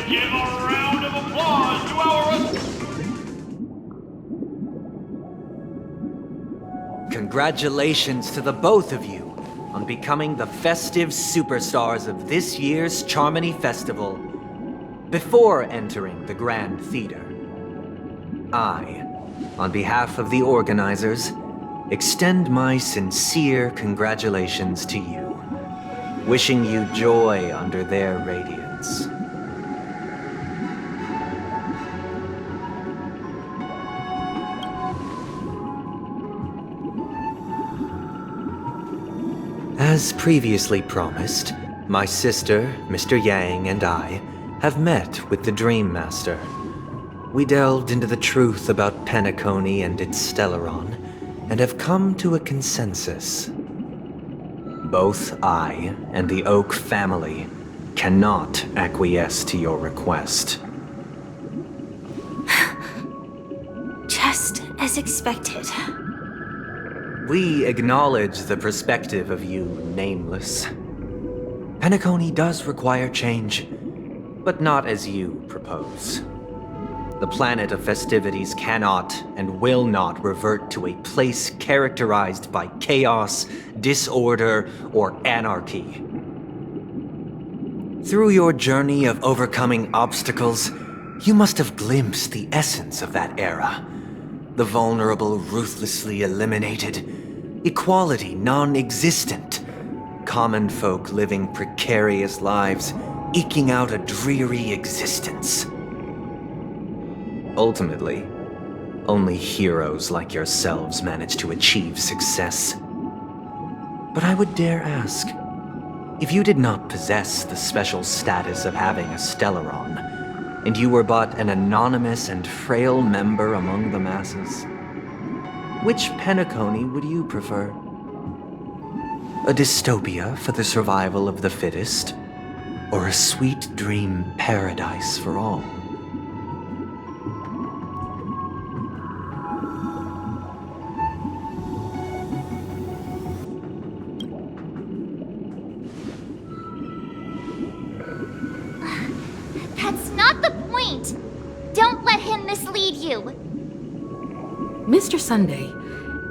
give a round of applause to our... Congratulations to the both of you on becoming the festive superstars of this year's Charmony Festival before entering the Grand Theater. I, on behalf of the organizers, extend my sincere congratulations to you, wishing you joy under their radiance. As previously promised, my sister, Mr. Yang, and I have met with the Dream Master. We delved into the truth about Penacony and its Stellaron, and have come to a consensus. Both I and the Oak family cannot acquiesce to your request. Just as expected. We acknowledge the perspective of you, Nameless. Penacony does require change, but not as you propose. The planet of festivities cannot and will not revert to a place characterized by chaos, disorder, or anarchy. Through your journey of overcoming obstacles, you must have glimpsed the essence of that era. The vulnerable ruthlessly eliminated, equality non-existent, common folk living precarious lives, eking out a dreary existence. Ultimately, only heroes like yourselves manage to achieve success. But I would dare ask, if you did not possess the special status of having a Stellaron, and you were but an anonymous and frail member among the masses, which Penacony would you prefer? A dystopia for the survival of the fittest, or a sweet dream paradise for all? That's not the point! Don't let him mislead you! Mr. Sunday,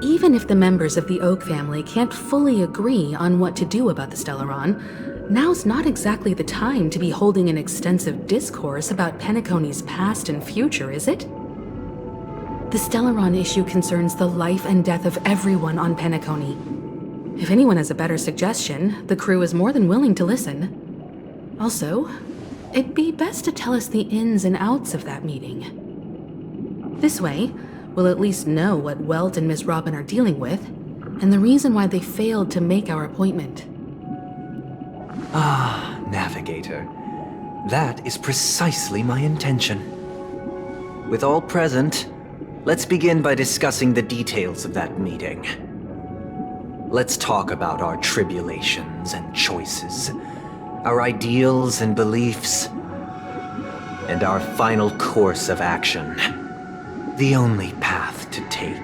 even if the members of the Oak family can't fully agree on what to do about the Stellaron, now's not exactly the time to be holding an extensive discourse about Penacony's past and future, is it? The Stellaron issue concerns the life and death of everyone on Penacony. If anyone has a better suggestion, the crew is more than willing to listen. Also, it'd be best to tell us the ins and outs of that meeting. This way, we'll at least know what Welt and Miss Robin are dealing with, and the reason why they failed to make our appointment. Ah, Navigator. That is precisely my intention. With all present, let's begin by discussing the details of that meeting. Let's talk about our tribulations and choices, our ideals and beliefs, and our final course of action. The only path to take.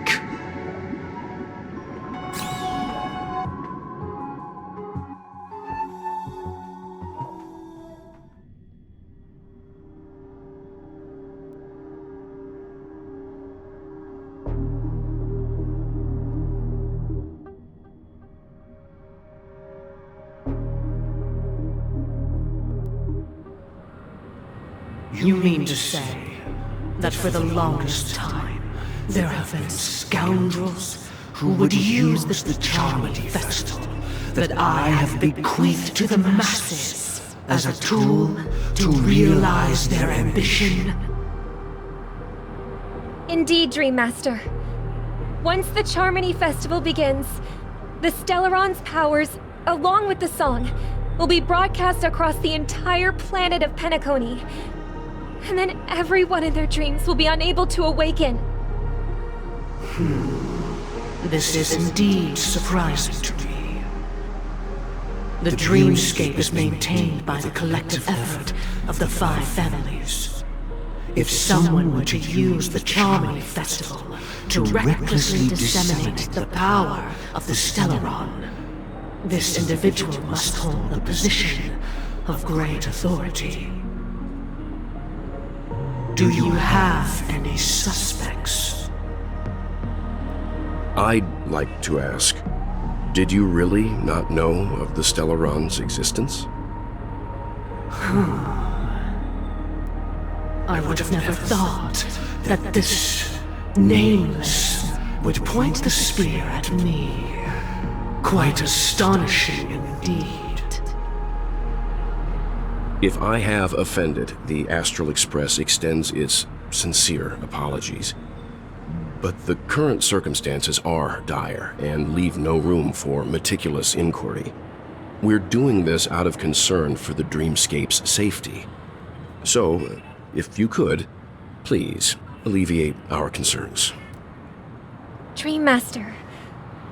You mean to say that for the longest time, there have been scoundrels who would use this Charmony Festival that I have bequeathed to the masses as a tool to realize their ambition? Indeed, Dream Master. Once the Charmony Festival begins, the Stellaron's powers, along with the song, will be broadcast across the entire planet of Penacony. And then everyone in their dreams will be unable to awaken. This is indeed surprising to me. The dreamscape is maintained by the collective effort of the 5 families. If someone were to use the Charmony Festival to recklessly disseminate the power of the Stellaron, this individual must hold a position of great authority. Do you have any suspects? I'd like to ask, did you really not know of the Stellaron's existence? I would have never thought that this nameless would point the spear at me. Quite astonishing indeed. If I have offended, the Astral Express extends its sincere apologies. But the current circumstances are dire and leave no room for meticulous inquiry. We're doing this out of concern for the Dreamscape's safety. So, if you could, please alleviate our concerns. Dream Master,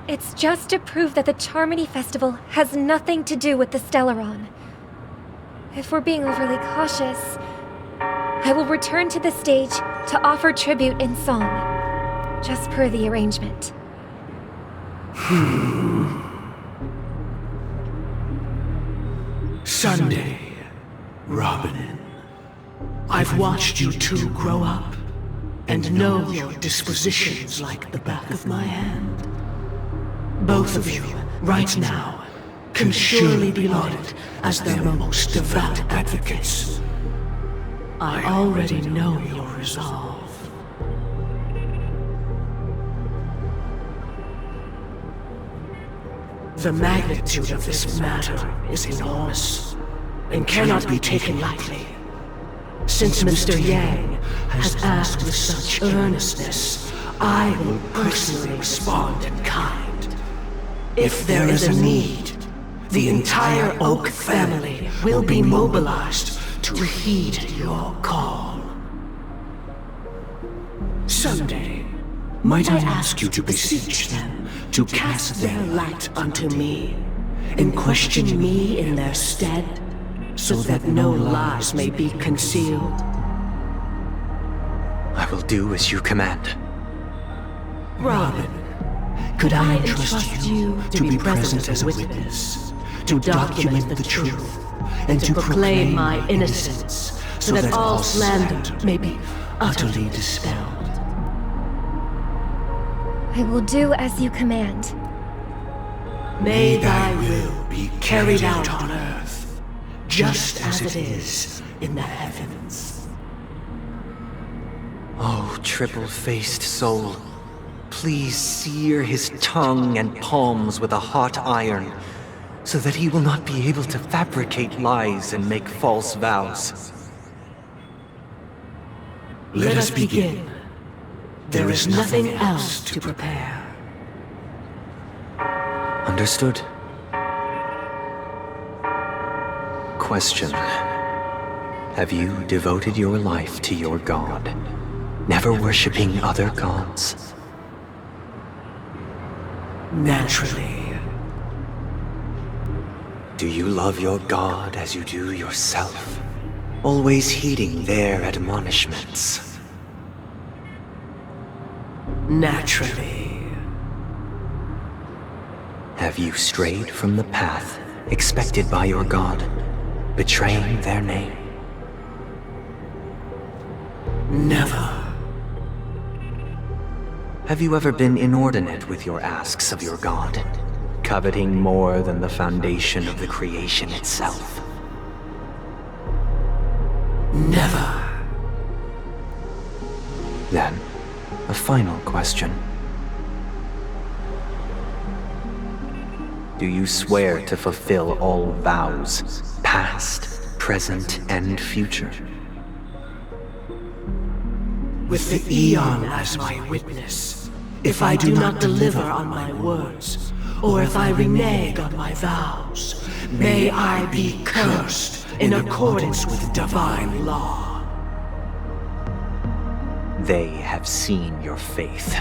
it's just to prove that the Charmony Festival has nothing to do with the Stellaron. If we're being overly cautious, I will return to the stage to offer tribute in song, just per the arrangement. Sunday, Robin. I've watched you two grow up and know your dispositions like the back of my hand. Both of you, right now, can surely be lauded as their most devout advocates. I already know your resolve. The magnitude of this matter is enormous and cannot be taken lightly. Since Mr. Yang has asked with such earnestness, I will personally respond in kind. If there is a need, the entire Oak family will be mobilized to heed your call. Sunday, might I ask you to beseech them to cast their light unto me, and question me in their stead, so that no lies may be concealed? I will do as you command. Robin, could I entrust you to be present as a witness, to document the truth, and to proclaim my innocence, so that all slander may be utterly dispelled? I will do as you command. May thy will be carried out on earth, just as it is in the heavens. Oh, triple-faced soul, please sear his tongue and palms with a hot iron, so that he will not be able to fabricate lies and make false vows. Let us begin. There is nothing else to prepare. Understood. Question. Have you devoted your life to your god, never worshipping other gods? Naturally. Do you love your god as you do yourself, always heeding their admonishments? Naturally. Have you strayed from the path expected by your god, betraying their name? Never. Have you ever been inordinate with your asks of your god, coveting more than the foundation of the creation itself? Never. Then, a final question. Do you swear to fulfill all vows, past, present, and future? With the Eon as my witness, if I do not deliver on my words, or if I renege on my vows, may I be cursed in accordance with divine law. They have seen your faith,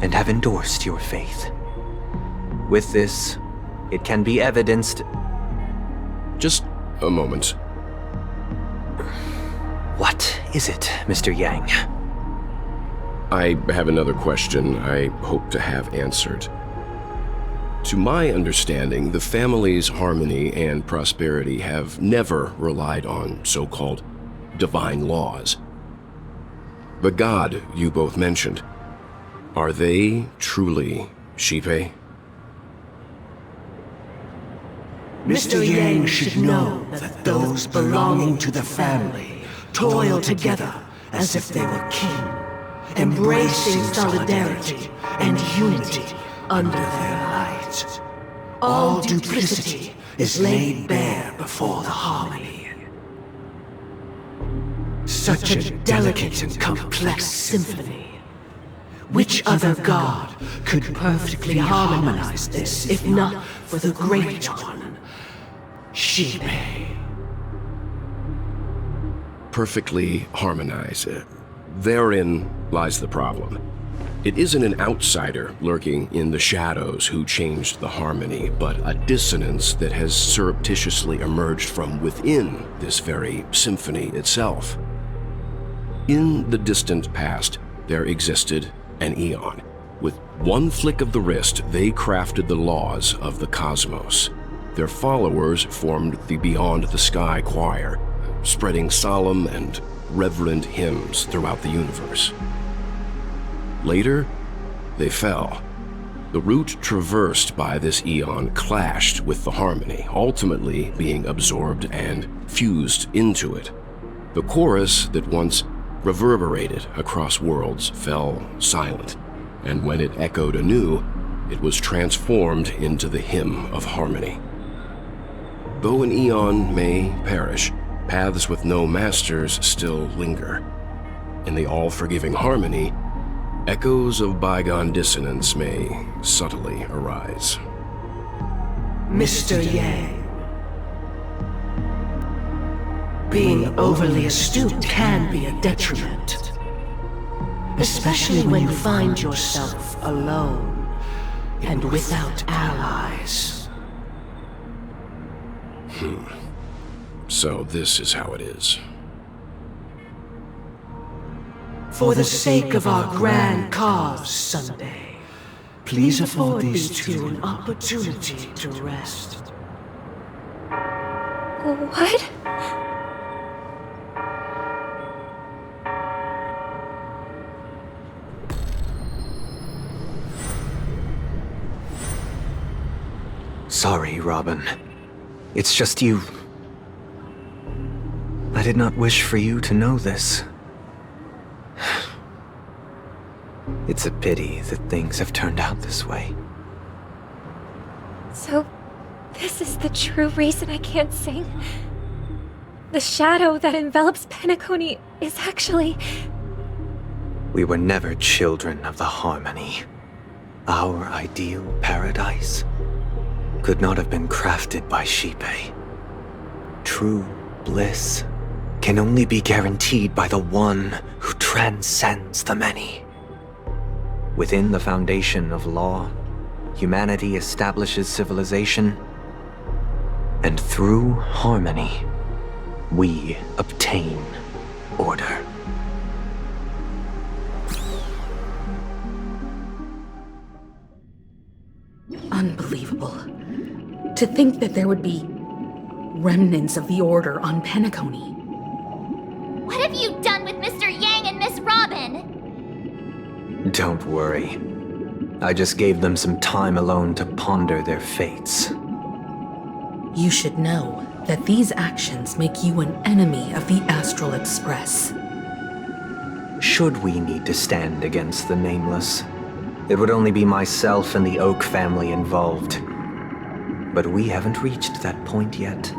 and have endorsed your faith. With this, it can be evidenced... Just a moment. What is it, Mr. Yang? I have another question I hope to have answered. To my understanding, the family's harmony and prosperity have never relied on so-called divine laws. The god you both mentioned, are they truly Shipe? Mr. Yang should know that those belonging to the family toil together as if they were kin, embracing solidarity and unity under their light. All duplicity is laid bare before the harmony. Such a delicate and complex symphony. Which other god could perfectly harmonize this, if not for the Great One, Shipe? Perfectly harmonize. Therein lies the problem. It isn't an outsider lurking in the shadows who changed the harmony, but a dissonance that has surreptitiously emerged from within this very symphony itself. In the distant past, there existed an eon. With one flick of the wrist, they crafted the laws of the cosmos. Their followers formed the Beyond the Sky Choir, spreading solemn and reverent hymns throughout the universe. Later, they fell. The route traversed by this eon clashed with the harmony, ultimately being absorbed and fused into it. The chorus that once reverberated across worlds fell silent, and when it echoed anew, it was transformed into the hymn of harmony. Though an eon may perish, paths with no masters still linger. In the all-forgiving harmony, echoes of bygone dissonance may subtly arise. Mr. Yang. Being overly astute can be a detriment, especially when you find yourself alone and without allies. So this is how it is. For the sake of our grand cause, Sunday, please afford these two an opportunity to rest. What? Sorry, Robin. It's just you. I did not wish for you to know this. It's a pity that things have turned out this way. So, this is the true reason I can't sing? The shadow that envelops Penacony is actually... We were never children of the harmony. Our ideal paradise could not have been crafted by Shipe. True bliss can only be guaranteed by the one who transcends the many. Within the foundation of law, humanity establishes civilization, and through harmony, we obtain order. Unbelievable. To think that there would be remnants of the Order on Penacony. What have you done with Mr. Yang and Miss Robin? Don't worry. I just gave them some time alone to ponder their fates. You should know that these actions make you an enemy of the Astral Express. Should we need to stand against the Nameless, it would only be myself and the Oak family involved. But we haven't reached that point yet,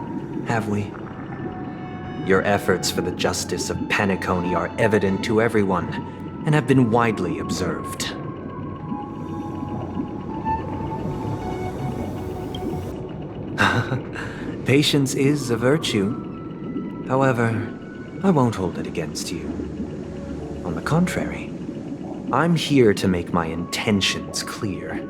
have we? Your efforts for the justice of Penacony are evident to everyone, and have been widely observed. Patience is a virtue. However, I won't hold it against you. On the contrary, I'm here to make my intentions clear.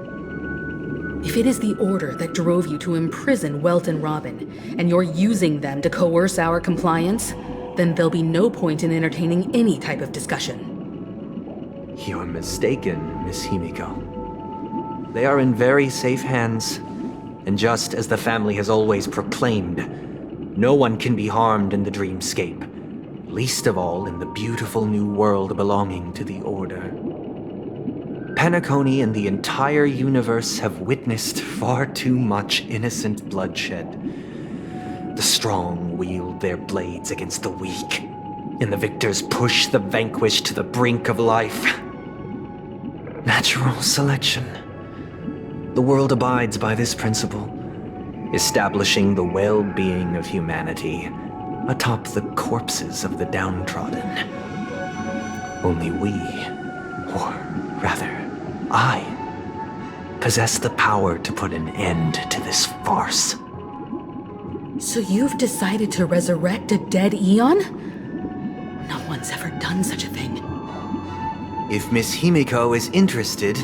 If it is the Order that drove you to imprison Welt and Robin, and you're using them to coerce our compliance, then there'll be no point in entertaining any type of discussion. You're mistaken, Miss Himiko. They are in very safe hands, and just as the family has always proclaimed, no one can be harmed in the dreamscape, least of all in the beautiful new world belonging to the Order. Penacony and the entire universe have witnessed far too much innocent bloodshed. The strong wield their blades against the weak, and the victors push the vanquished to the brink of life. Natural selection. The world abides by this principle, establishing the well-being of humanity atop the corpses of the downtrodden. Only we, or rather, I, possess the power to put an end to this farce. So you've decided to resurrect a dead Eon? No one's ever done such a thing. If Miss Himiko is interested,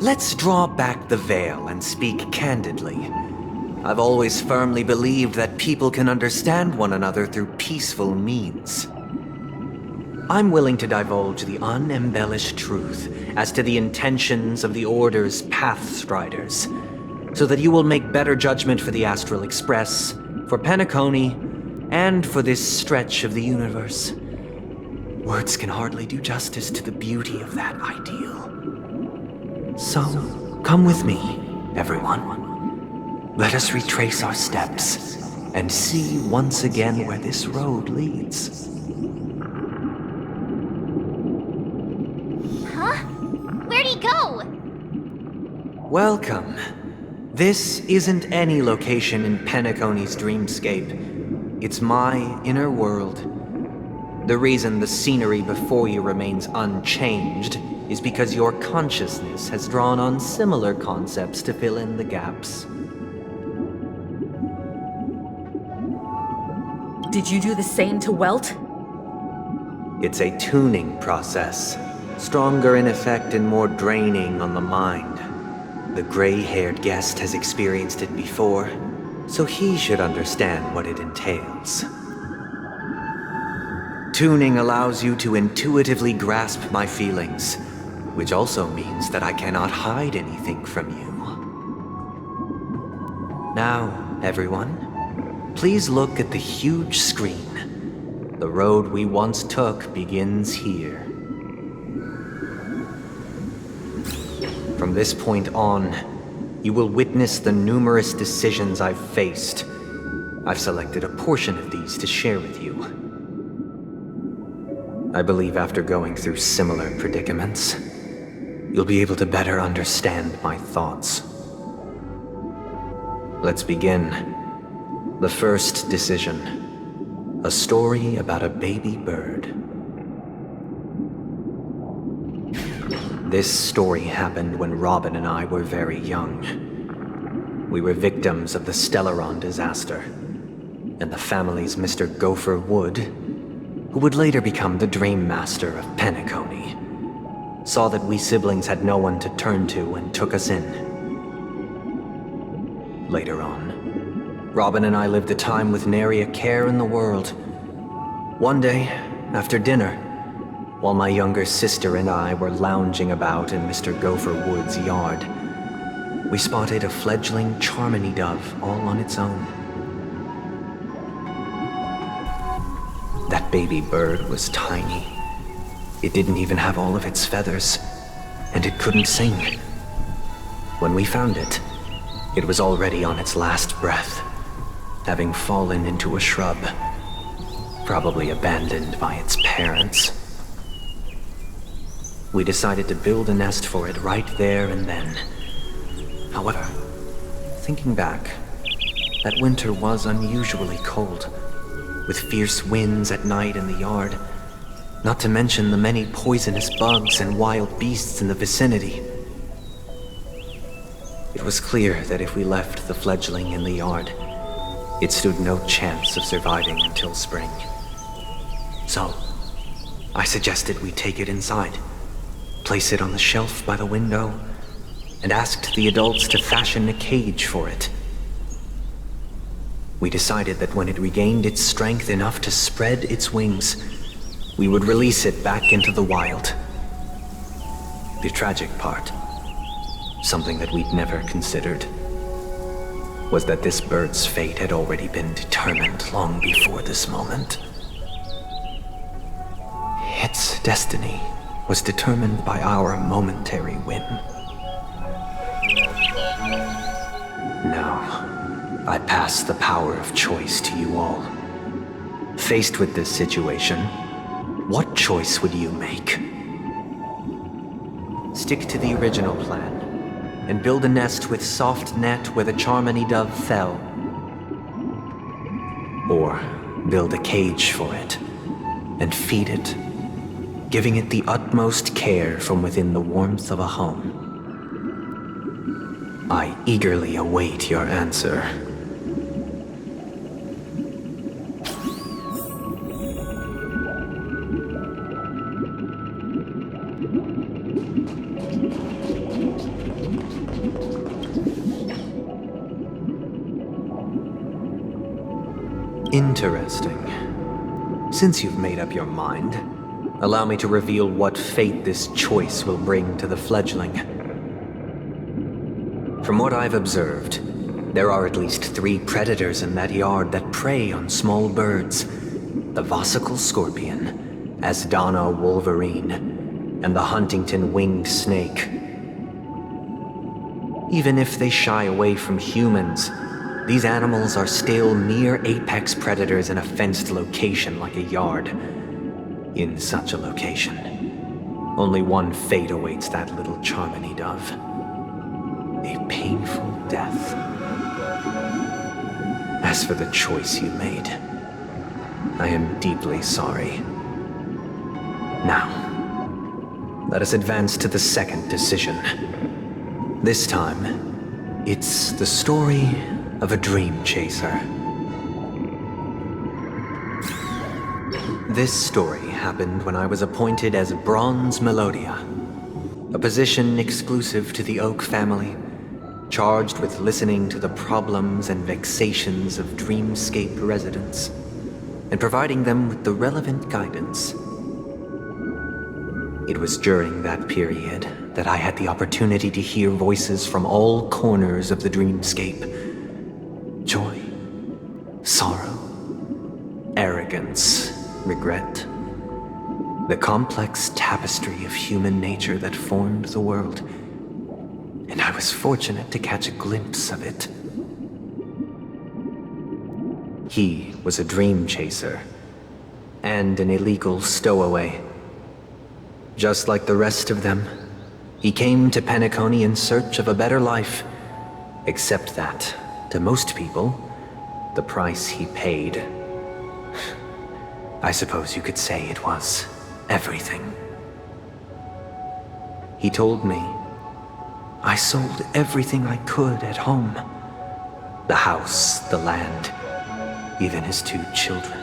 let's draw back the veil and speak candidly. I've always firmly believed that people can understand one another through peaceful means. I'm willing to divulge the unembellished truth as to the intentions of the Order's Pathstriders, so that you will make better judgment for the Astral Express, for Penacony, and for this stretch of the universe. Words can hardly do justice to the beauty of that ideal. So, come with me, everyone. Let us retrace our steps and see once again where this road leads. Huh? Where'd he go? Welcome. This isn't any location in Penacony's dreamscape. It's my inner world. The reason the scenery before you remains unchanged is because your consciousness has drawn on similar concepts to fill in the gaps. Did you do the same to Welt? It's a tuning process, stronger in effect and more draining on the mind. The gray-haired guest has experienced it before, so he should understand what it entails. Tuning allows you to intuitively grasp my feelings, which also means that I cannot hide anything from you. Now, everyone, please look at the huge screen. The road we once took begins here. From this point on, you will witness the numerous decisions I've faced. I've selected a portion of these to share with you. I believe after going through similar predicaments, you'll be able to better understand my thoughts. Let's begin. The first decision. A story about a baby bird. This story happened when Robin and I were very young. We were victims of the Stellaron disaster, and the family's Mr. Gopher Wood, who would later become the Dream Master of Penacony, saw that we siblings had no one to turn to and took us in. Later on, Robin and I lived a time with nary a care in the world. One day, after dinner, while my younger sister and I were lounging about in Mr. Gopher Wood's yard, we spotted a fledgling Charmony dove all on its own. That baby bird was tiny. It didn't even have all of its feathers, and it couldn't sing. When we found it, it was already on its last breath, having fallen into a shrub, probably abandoned by its parents. We decided to build a nest for it right there and then. However, thinking back, that winter was unusually cold, with fierce winds at night in the yard, not to mention the many poisonous bugs and wild beasts in the vicinity. It was clear that if we left the fledgling in the yard, it stood no chance of surviving until spring. So, I suggested we take it inside, place it on the shelf by the window, and asked the adults to fashion a cage for it. We decided that when it regained its strength enough to spread its wings, we would release it back into the wild. The tragic part, something that we'd never considered, was that this bird's fate had already been determined long before this moment. destiny was determined by our momentary whim. Now, I pass the power of choice to you all. Faced with this situation, what choice would you make? Stick to the original plan and build a nest with soft net where the Charmony dove fell. Or build a cage for it and feed it, giving it the utmost care from within the warmth of a home. I eagerly await your answer. Interesting. Since you've made up your mind, allow me to reveal what fate this choice will bring to the fledgling. From what I've observed, there are at least 3 predators in that yard that prey on small birds. The Vosicle Scorpion, Asdana Wolverine, and the Huntington Winged Snake. Even if they shy away from humans, these animals are still near apex predators in a fenced location like a yard. In such a location, only one fate awaits that little Charmony dove. A painful death. As for the choice you made, I am deeply sorry. Now, let us advance to the second decision. This time, it's the story of a dream chaser. This story happened when I was appointed as Bronze Melodia, a position exclusive to the Oak family, charged with listening to the problems and vexations of Dreamscape residents, and providing them with the relevant guidance. It was during that period that I had the opportunity to hear voices from all corners of the Dreamscape. Joy, sorrow, arrogance, regret. The complex tapestry of human nature that formed the world. And I was fortunate to catch a glimpse of it. He was a dream chaser and an illegal stowaway. Just like the rest of them, he came to Penacony in search of a better life, except that, to most people, the price he paid, I suppose you could say it was everything. He told me, I sold everything I could at home. The house, the land, even his 2 children.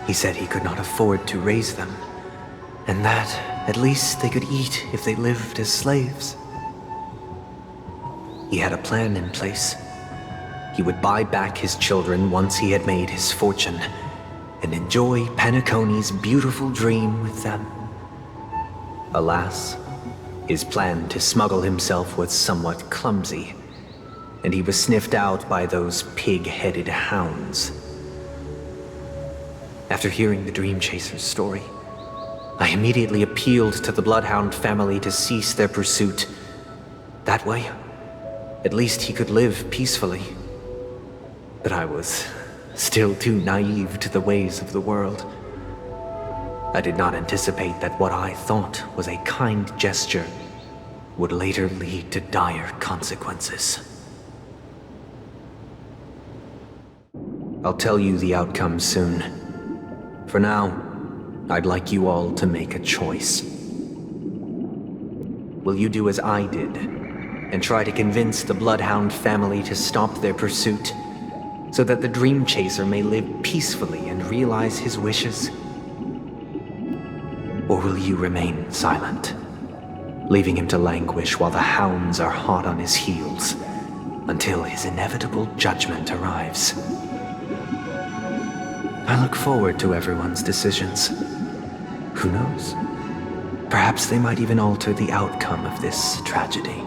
He said he could not afford to raise them, and that at least they could eat if they lived as slaves. He had a plan in place. He would buy back his children once he had made his fortune, and enjoy Penacony's beautiful dream with them. Alas, his plan to smuggle himself was somewhat clumsy, and he was sniffed out by those pig-headed hounds. After hearing the Dream Chaser's story, I immediately appealed to the Bloodhound family to cease their pursuit. That way, at least he could live peacefully. But I was still too naive to the ways of the world. I did not anticipate that what I thought was a kind gesture would later lead to dire consequences. I'll tell you the outcome soon. For now, I'd like you all to make a choice. Will you do as I did and try to convince the Bloodhound family to stop their pursuit so that the Dream Chaser may live peacefully and realize his wishes? Or will you remain silent, leaving him to languish while the hounds are hot on his heels until his inevitable judgment arrives? I look forward to everyone's decisions. Who knows? Perhaps they might even alter the outcome of this tragedy.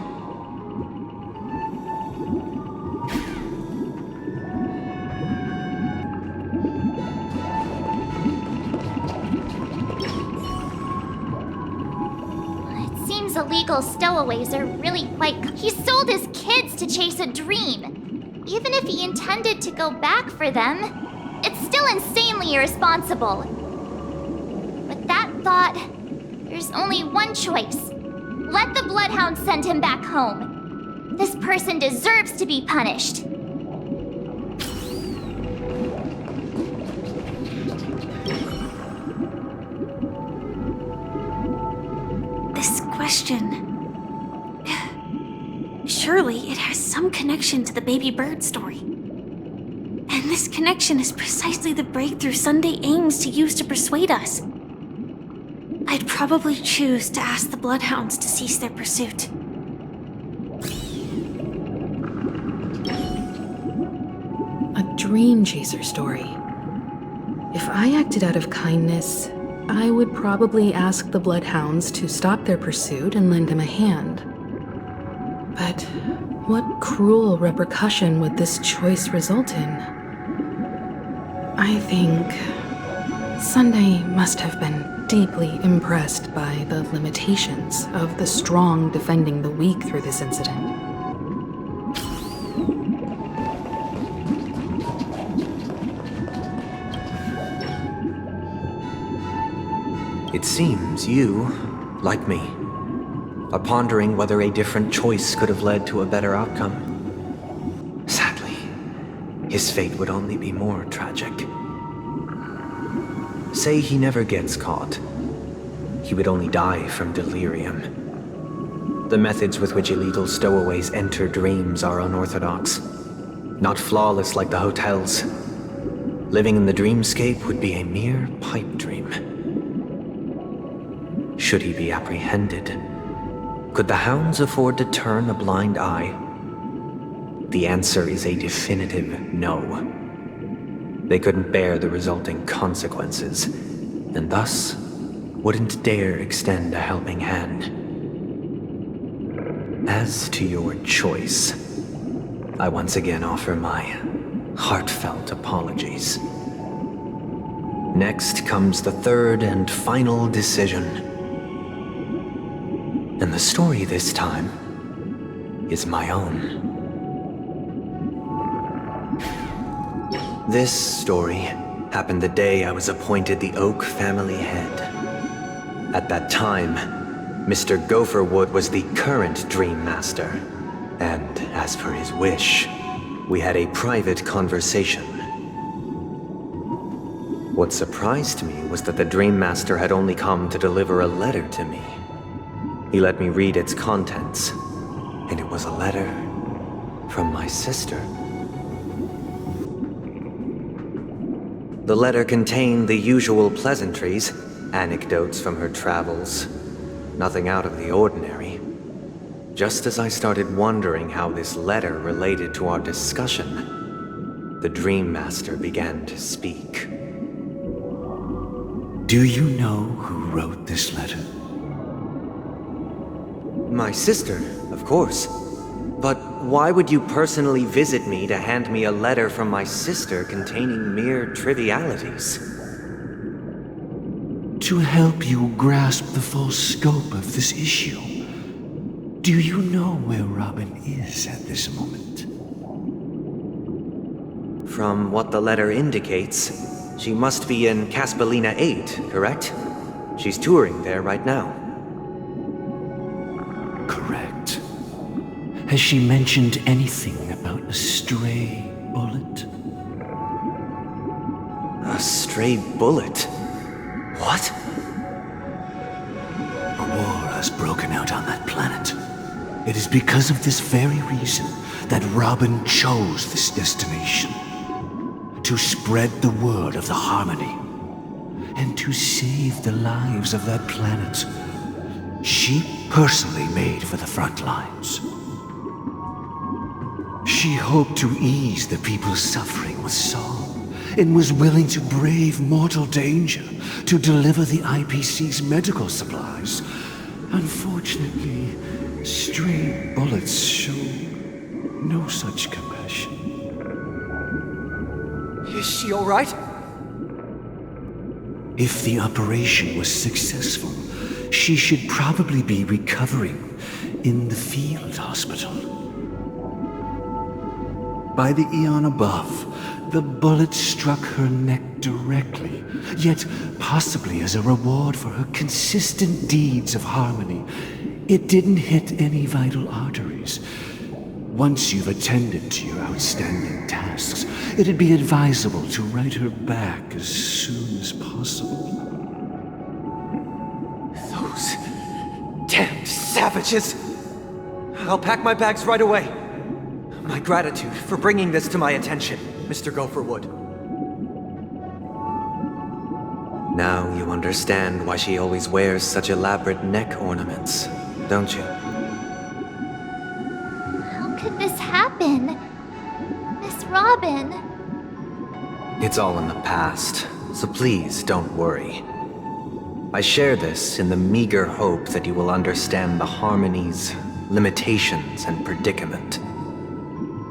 illegal stowaways are really quite... He sold his kids to chase a dream. Even if he intended to go back for them, it's still insanely irresponsible. With that thought, there's only one choice. Let the Bloodhound send him back home. This person deserves to be punished. This question... Surely it has some connection to the baby bird story. And this connection is precisely the breakthrough Sunday aims to use to persuade us. I'd probably choose to ask the Bloodhounds to cease their pursuit. A dream chaser story. If I acted out of kindness, I would probably ask the Bloodhounds to stop their pursuit and lend him a hand. But what cruel repercussion would this choice result in? I think Sunday must have been deeply impressed by the limitations of the strong defending the weak through this incident. It seems you, like me, are pondering whether a different choice could have led to a better outcome. Sadly, his fate would only be more tragic. Say he never gets caught. He would only die from delirium. The methods with which illegal stowaways enter dreams are unorthodox, not flawless like the hotels. Living in the dreamscape would be a mere pipe dream. Should he be apprehended? Could the hounds afford to turn a blind eye? The answer is a definitive no. They couldn't bear the resulting consequences, and thus wouldn't dare extend a helping hand. As to your choice, I once again offer my heartfelt apologies. Next comes the third and final decision. And the story this time is my own. This story happened the day I was appointed the Oak family head. At that time, Mr. Gopherwood was the current Dream Master, and as per his wish, we had a private conversation. What surprised me was that the Dream Master had only come to deliver a letter to me. He let me read its contents, and it was a letter from my sister. The letter contained the usual pleasantries, anecdotes from her travels, nothing out of the ordinary. Just as I started wondering how this letter related to our discussion, the Dream Master began to speak. Do you know who wrote this letter? My sister, of course. But why would you personally visit me to hand me a letter from my sister containing mere trivialities? To help you grasp the full scope of this issue. Do you know where Robin is at this moment? From what the letter indicates, she must be in Caspelina 8, correct? She's touring there right now. Correct. Has she mentioned anything about a stray bullet? A stray bullet? What? A war has broken out on that planet. It is because of this very reason that Robin chose this destination. To spread the word of the harmony. And to save the lives of that planet. She personally made for the front lines. She hoped to ease the people's suffering with song, and was willing to brave mortal danger to deliver the IPC's medical supplies. Unfortunately, stray bullets show no such compassion. Is she all right? If the operation was successful, She should probably be recovering in the field hospital. By the eon above, the bullet struck her neck directly, yet possibly as a reward for her consistent deeds of harmony, it didn't hit any vital arteries. Once you've attended to your outstanding tasks, it'd be advisable to write her back as soon as possible. Those damned savages! I'll pack my bags right away. My gratitude for bringing this to my attention, Mr. Gopherwood. Now you understand why she always wears such elaborate neck ornaments, don't you? How could this happen? Miss Robin. It's all in the past, so please don't worry. I share this in the meager hope that you will understand the harmony's limitations and predicament.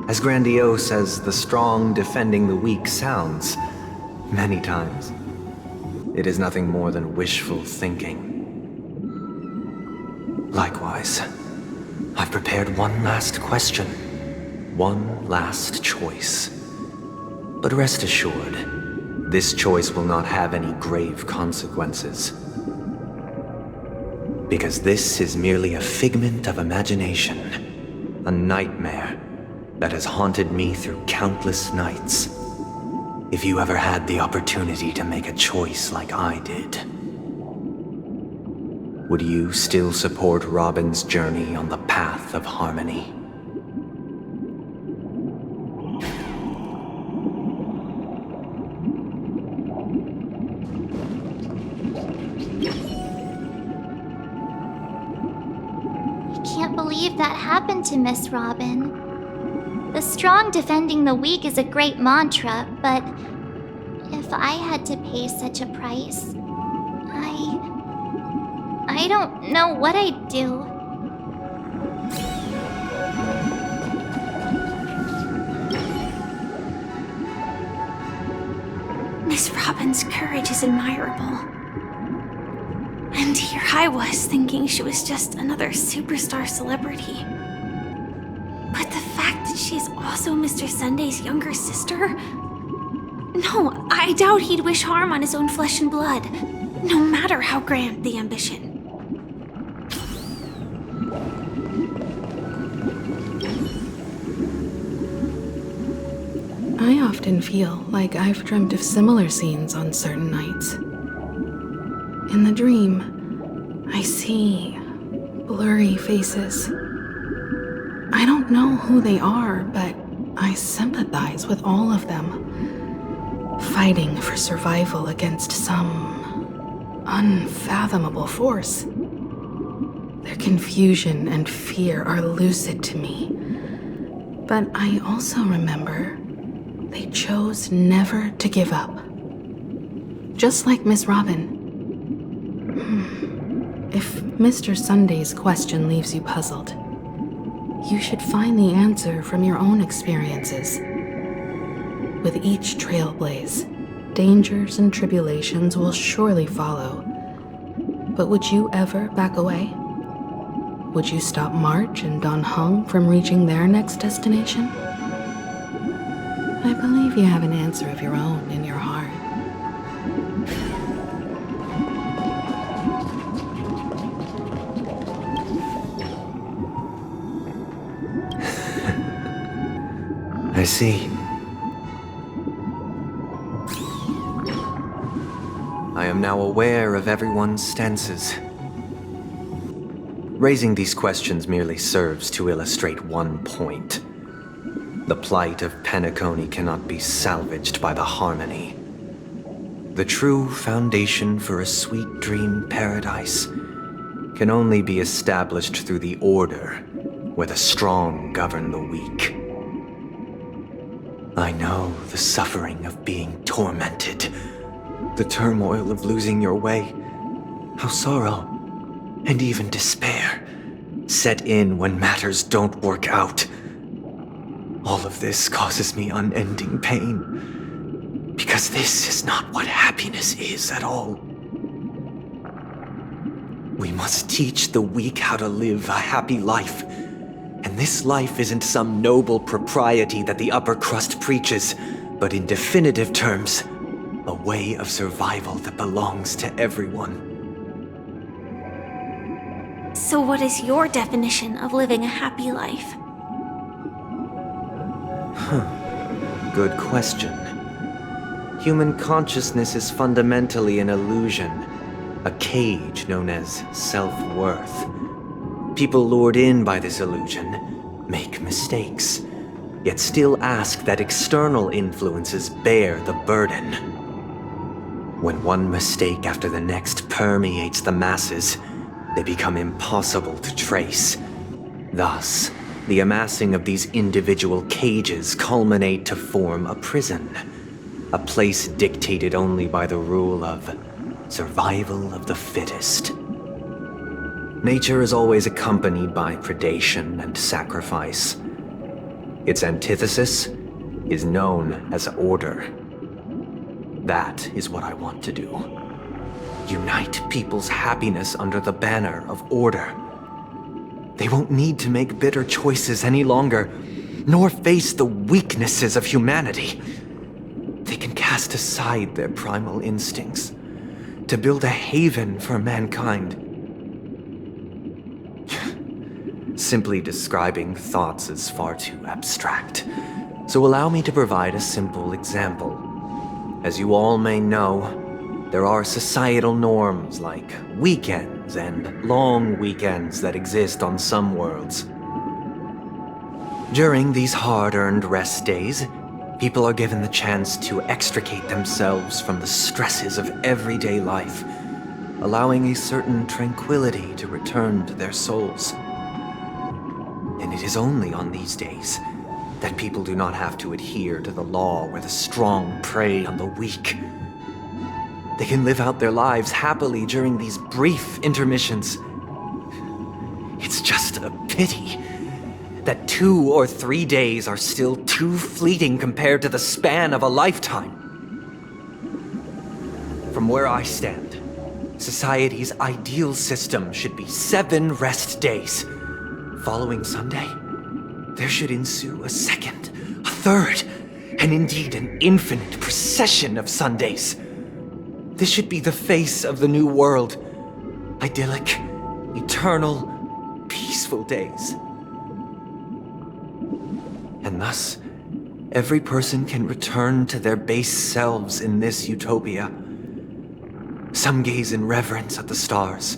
As grandiose as the strong defending the weak sounds, many times, it is nothing more than wishful thinking. Likewise, I've prepared one last question, one last choice. But rest assured, this choice will not have any grave consequences. Because this is merely a figment of imagination, a nightmare that has haunted me through countless nights. If you ever had the opportunity to make a choice like I did, would you still support Robin's journey on the path of harmony? I can't believe that happened to Miss Robin. The strong defending the weak is a great mantra, but if I had to pay such a price, I don't know what I'd do. Miss Robin's courage is admirable. And here I was thinking she was just another superstar celebrity. But the fact that she's also Mr. Sunday's younger sister? No, I doubt he'd wish harm on his own flesh and blood, no matter how grand the ambition. I often feel like I've dreamt of similar scenes on certain nights. In the dream, I see blurry faces. I don't know who they are, but I sympathize with all of them, fighting for survival against some unfathomable force. Their confusion and fear are lucid to me, but I also remember they chose never to give up. Just like Miss Robin. If Mr. Sunday's question leaves you puzzled, you should find the answer from your own experiences. With each trailblaze, dangers and tribulations will surely follow. But would you ever back away? Would you stop March and Don Hung from reaching their next destination? I believe you have an answer of your own in your heart. I see. I am now aware of everyone's stances. Raising these questions merely serves to illustrate one point. The plight of Penacony cannot be salvaged by the harmony. The true foundation for a sweet dream paradise can only be established through the order where the strong govern the weak. I know the suffering of being tormented, the turmoil of losing your way, how sorrow and even despair set in when matters don't work out. All of this causes me unending pain, because this is not what happiness is at all. We must teach the weak how to live a happy life. And this life isn't some noble propriety that the upper crust preaches, but in definitive terms, a way of survival that belongs to everyone. So what is your definition of living a happy life? Good question. Human consciousness is fundamentally an illusion, a cage known as self-worth. People lured in by this illusion make mistakes, yet still ask that external influences bear the burden. When one mistake after the next permeates the masses, they become impossible to trace. Thus, the amassing of these individual cages culminate to form a prison, a place dictated only by the rule of survival of the fittest. Nature is always accompanied by predation and sacrifice. Its antithesis is known as order. That is what I want to do. Unite people's happiness under the banner of order. They won't need to make bitter choices any longer, nor face the weaknesses of humanity. They can cast aside their primal instincts to build a haven for mankind. Simply describing thoughts is far too abstract, so allow me to provide a simple example. As you all may know, there are societal norms like weekends and long weekends that exist on some worlds. During these hard-earned rest days, people are given the chance to extricate themselves from the stresses of everyday life, allowing a certain tranquility to return to their souls. And it is only on these days that people do not have to adhere to the law where the strong prey on the weak. They can live out their lives happily during these brief intermissions. It's just a pity that 2 or 3 days are still too fleeting compared to the span of a lifetime. From where I stand, society's ideal system should be 7 rest days. Following Sunday, there should ensue a second, a third, and indeed an infinite procession of Sundays. This should be the face of the new world. Idyllic, eternal, peaceful days. And thus, every person can return to their base selves in this utopia. Some gaze in reverence at the stars,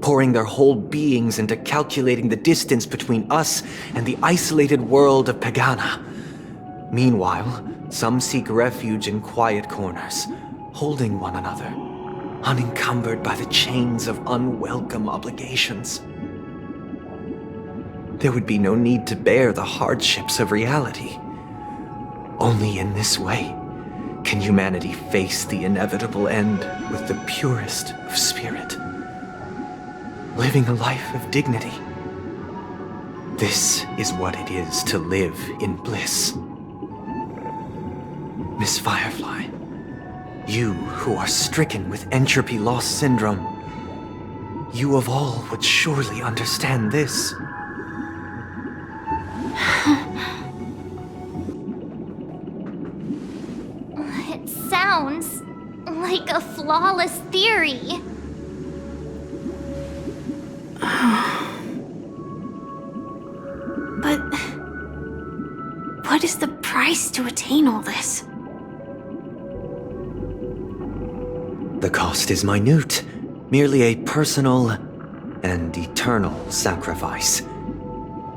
pouring their whole beings into calculating the distance between us and the isolated world of Pagana. Meanwhile, some seek refuge in quiet corners, holding one another, unencumbered by the chains of unwelcome obligations. There would be no need to bear the hardships of reality. Only in this way can humanity face the inevitable end with the purest of spirit, living a life of dignity. This is what it is to live in bliss. Miss Firefly, you who are stricken with entropy loss syndrome, you of all would surely understand this. It sounds like a flawless theory. But what is the price to attain all this? The cost is minute, merely a personal and eternal sacrifice.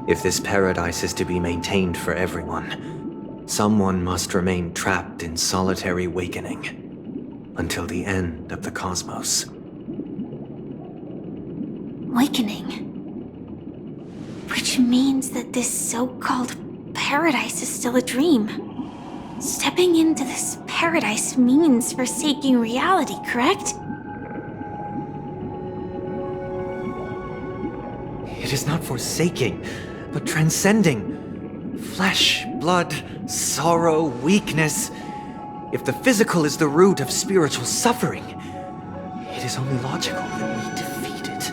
If this paradise is to be maintained for everyone, someone must remain trapped in solitary awakening until the end of the cosmos. Awakening. Which means that this so-called paradise is still a dream. Stepping into this paradise means forsaking reality, correct? It is not forsaking, but transcending. Flesh, blood, sorrow, weakness. If the physical is the root of spiritual suffering, it is only logical that we defeat it.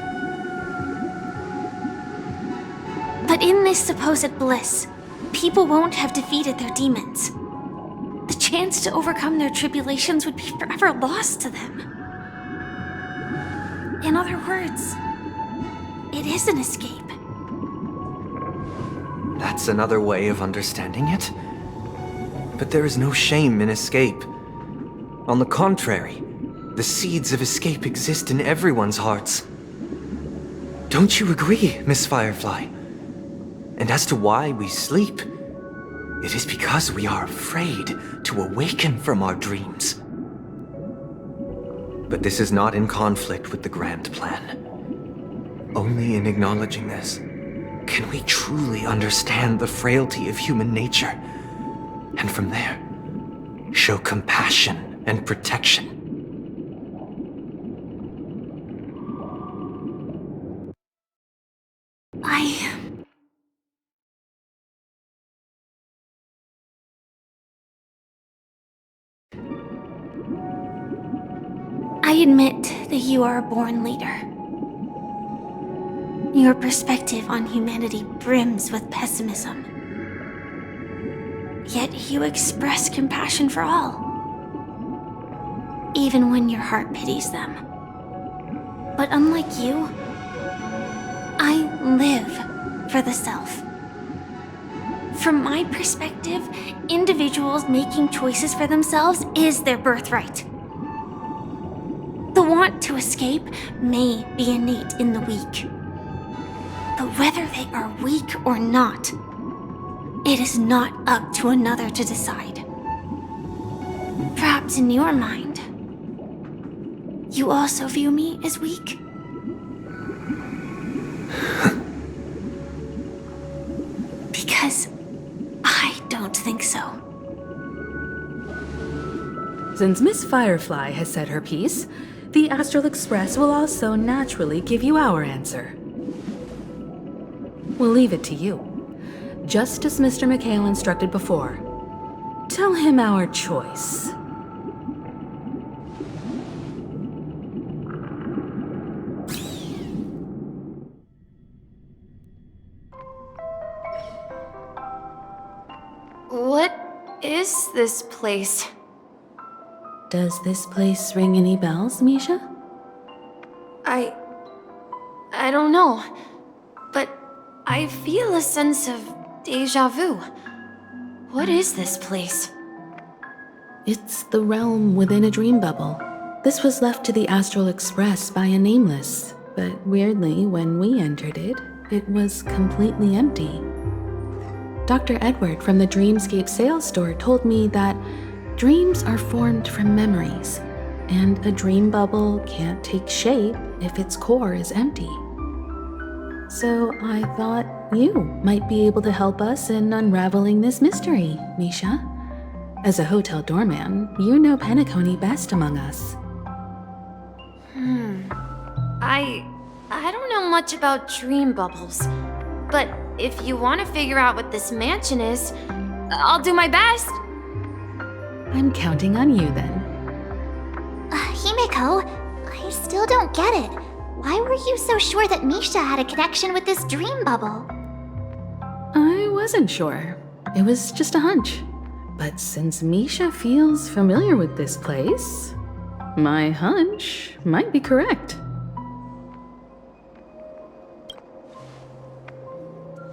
But in this supposed bliss, people won't have defeated their demons. The chance to overcome their tribulations would be forever lost to them. In other words, it is an escape. That's another way of understanding it. But there is no shame in escape. On the contrary, the seeds of escape exist in everyone's hearts. Don't you agree, Miss Firefly? And as to why we sleep, it is because we are afraid to awaken from our dreams. But this is not in conflict with the grand plan. Only in acknowledging this can we truly understand the frailty of human nature, and from there, show compassion and protection. I admit that you are a born leader. Your perspective on humanity brims with pessimism. Yet you express compassion for all, even when your heart pities them. But unlike you, I live for the self. From my perspective, individuals making choices for themselves is their birthright. The want to escape may be innate in the weak. But whether they are weak or not, it is not up to another to decide. Perhaps in your mind, you also view me as weak? Because I don't think so. Since Miss Firefly has said her piece, the Astral Express will also naturally give you our answer. We'll leave it to you, just as Mr. McHale instructed before. Tell him our choice. What is this place? Does this place ring any bells, Misha? I don't know, but I feel a sense of déjà vu. What is this place? It's the realm within a dream bubble. This was left to the Astral Express by a nameless, but weirdly, when we entered it, it was completely empty. Dr. Edward from the Dreamscape sales store told me that dreams are formed from memories, and a dream bubble can't take shape if its core is empty. So I thought you might be able to help us in unraveling this mystery, Misha. As a hotel doorman, you know Penacony best among us. I don't know much about dream bubbles, but if you want to figure out what this mansion is, I'll do my best. I'm counting on you then. Himeko, I still don't get it. Why were you so sure that Misha had a connection with this dream bubble? I wasn't sure. It was just a hunch. But since Misha feels familiar with this place, my hunch might be correct.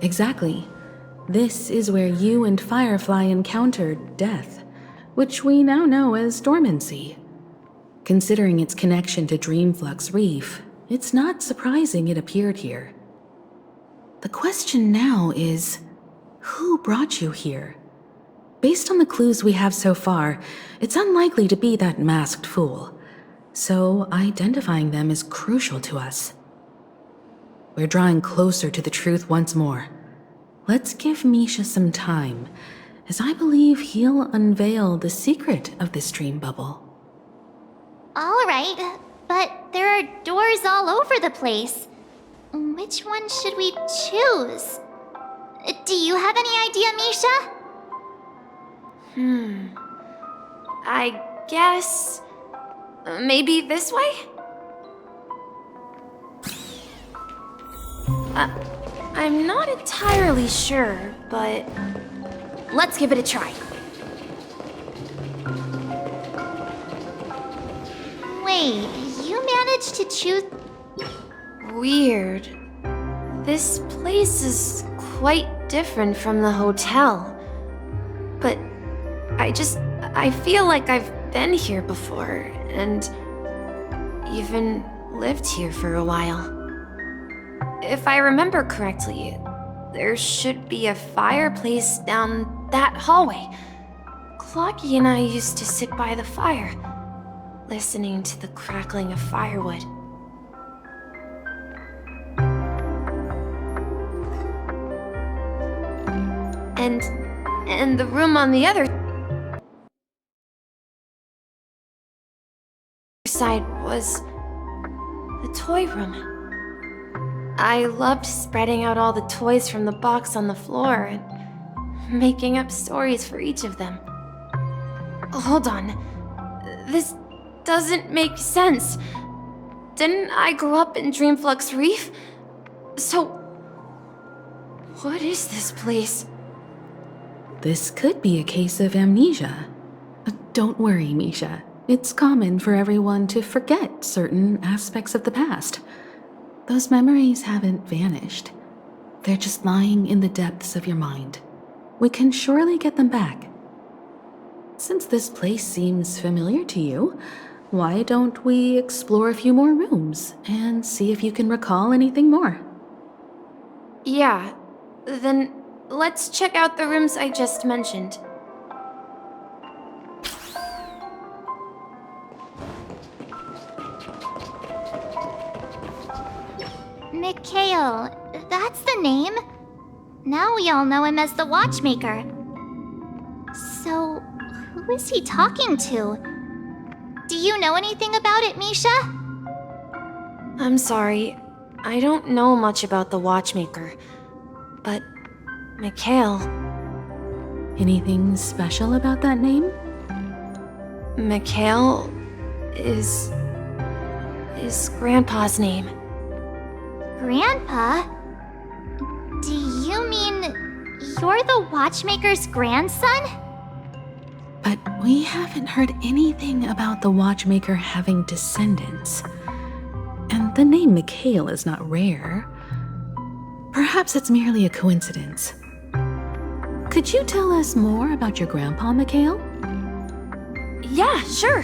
Exactly. This is where you and Firefly encountered death, which we now know as dormancy. Considering its connection to Dreamflux Reef, it's not surprising it appeared here. The question now is, who brought you here? Based on the clues we have so far, it's unlikely to be that masked fool. So identifying them is crucial to us. We're drawing closer to the truth once more. Let's give Misha some time, as I believe he'll unveil the secret of this dream bubble. All right, but there are doors all over the place. Which one should we choose? Do you have any idea, Misha? I guess... maybe this way? I'm not entirely sure, but let's give it a try. Wait, you managed to choose... Weird. This place is quite different from the hotel. But I feel like I've been here before, and even lived here for a while. If I remember correctly, there should be a fireplace down that hallway. Clocky and I used to sit by the fire, listening to the crackling of firewood. And the room on the other side was the toy room. I loved spreading out all the toys from the box on the floor and making up stories for each of them. Hold on. This doesn't make sense. Didn't I grow up in Dreamflux Reef? So, what is this place? This could be a case of amnesia. Don't worry, Misha. It's common for everyone to forget certain aspects of the past. Those memories haven't vanished. They're just lying in the depths of your mind. We can surely get them back. Since this place seems familiar to you, why don't we explore a few more rooms and see if you can recall anything more? Yeah, then let's check out the rooms I just mentioned. Mikhail, that's the name. Now we all know him as the Watchmaker. So, who is he talking to? Do you know anything about it, Misha? I'm sorry, I don't know much about the Watchmaker, but Mikhail... Anything special about that name? Mikhail is Grandpa's name. Grandpa? Do you mean you're the Watchmaker's grandson? But we haven't heard anything about the Watchmaker having descendants. And the name Mikhail is not rare. Perhaps it's merely a coincidence. Could you tell us more about your grandpa, Mikhail? Yeah, sure.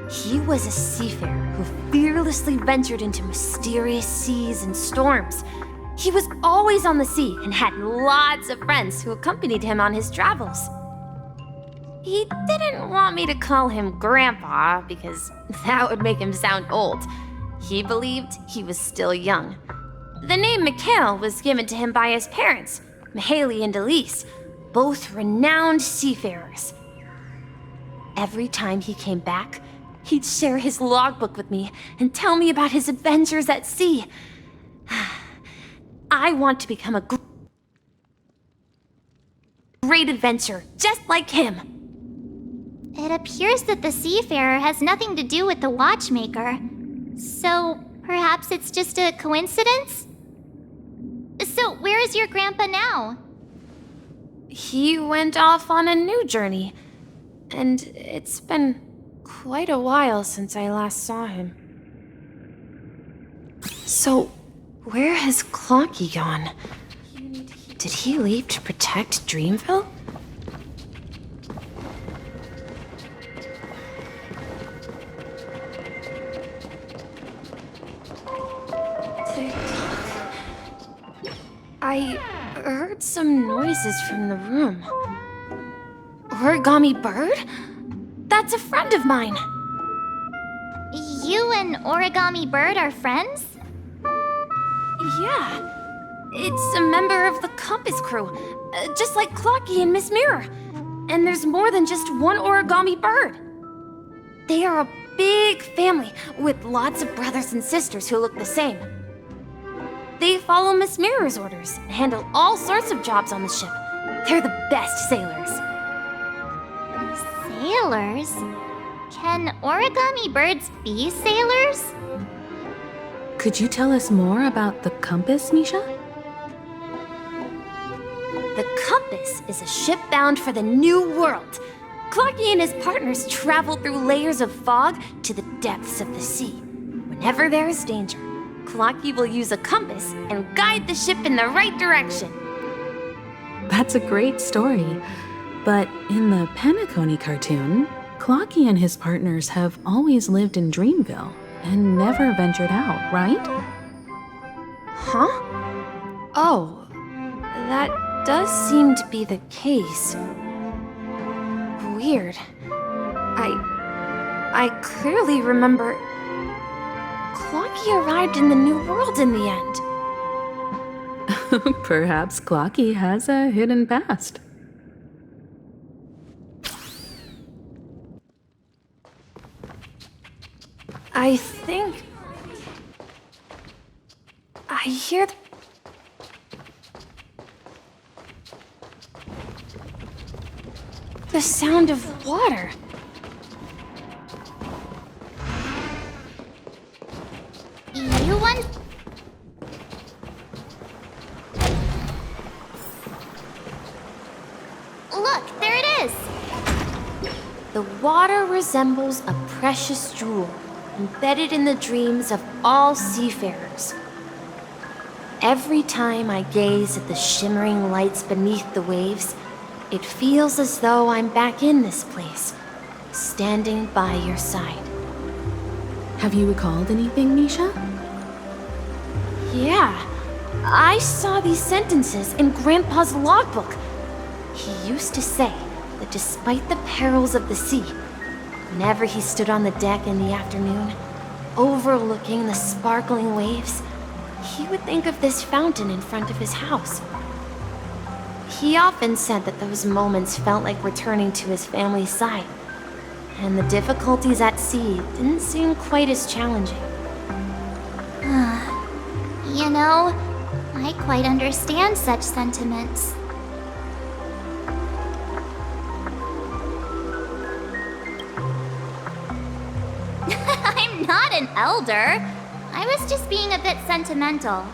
He was a seafarer who fearlessly ventured into mysterious seas and storms. He was always on the sea and had lots of friends who accompanied him on his travels. He didn't want me to call him Grandpa because that would make him sound old. He believed he was still young. The name Mikhail was given to him by his parents, Mihaly and Elise, both renowned seafarers. Every time he came back, he'd share his logbook with me and tell me about his adventures at sea. I want to become a great adventurer, just like him. It appears that the seafarer has nothing to do with the Watchmaker. So, perhaps it's just a coincidence? So, where is your grandpa now? He went off on a new journey, and it's been quite a while since I last saw him. So, where has Clocky gone? Did he leave to protect Dreamville? I heard some noises from the room. Origami Bird? That's a friend of mine. You and Origami Bird are friends? Yeah. It's a member of the Compass crew, just like Clocky and Miss Mirror. And there's more than just one Origami Bird. They are a big family with lots of brothers and sisters who look the same. They follow Miss Mirror's orders and handle all sorts of jobs on the ship. They're the best sailors. Sailors? Can origami birds be sailors? Could you tell us more about the compass, Misha? compass is a ship bound for the new world. Clocky and his partners travel through layers of fog to the depths of the sea. Whenever there is danger, Clocky will use a compass and guide the ship in the right direction. That's a great story. But in the Penacony cartoon, Clocky and his partners have always lived in Dreamville and never ventured out, right? Huh? Oh, that does seem to be the case. Weird. I clearly remember Clocky arrived in the new world in the end. Perhaps Clocky has a hidden past. I think I hear the sound of water. You want... Look, there it is! The water resembles a precious jewel embedded in the dreams of all seafarers. Every time I gaze at the shimmering lights beneath the waves, it feels as though I'm back in this place, standing by your side. Have you recalled anything, Misha? Yeah, I saw these sentences in Grandpa's logbook. He used to say that despite the perils of the sea, whenever he stood on the deck in the afternoon, overlooking the sparkling waves, he would think of this fountain in front of his house. He often said that those moments felt like returning to his family's side, and the difficulties at sea didn't seem quite as challenging. You know, I quite understand such sentiments. I'm not an elder. I was just being a bit sentimental.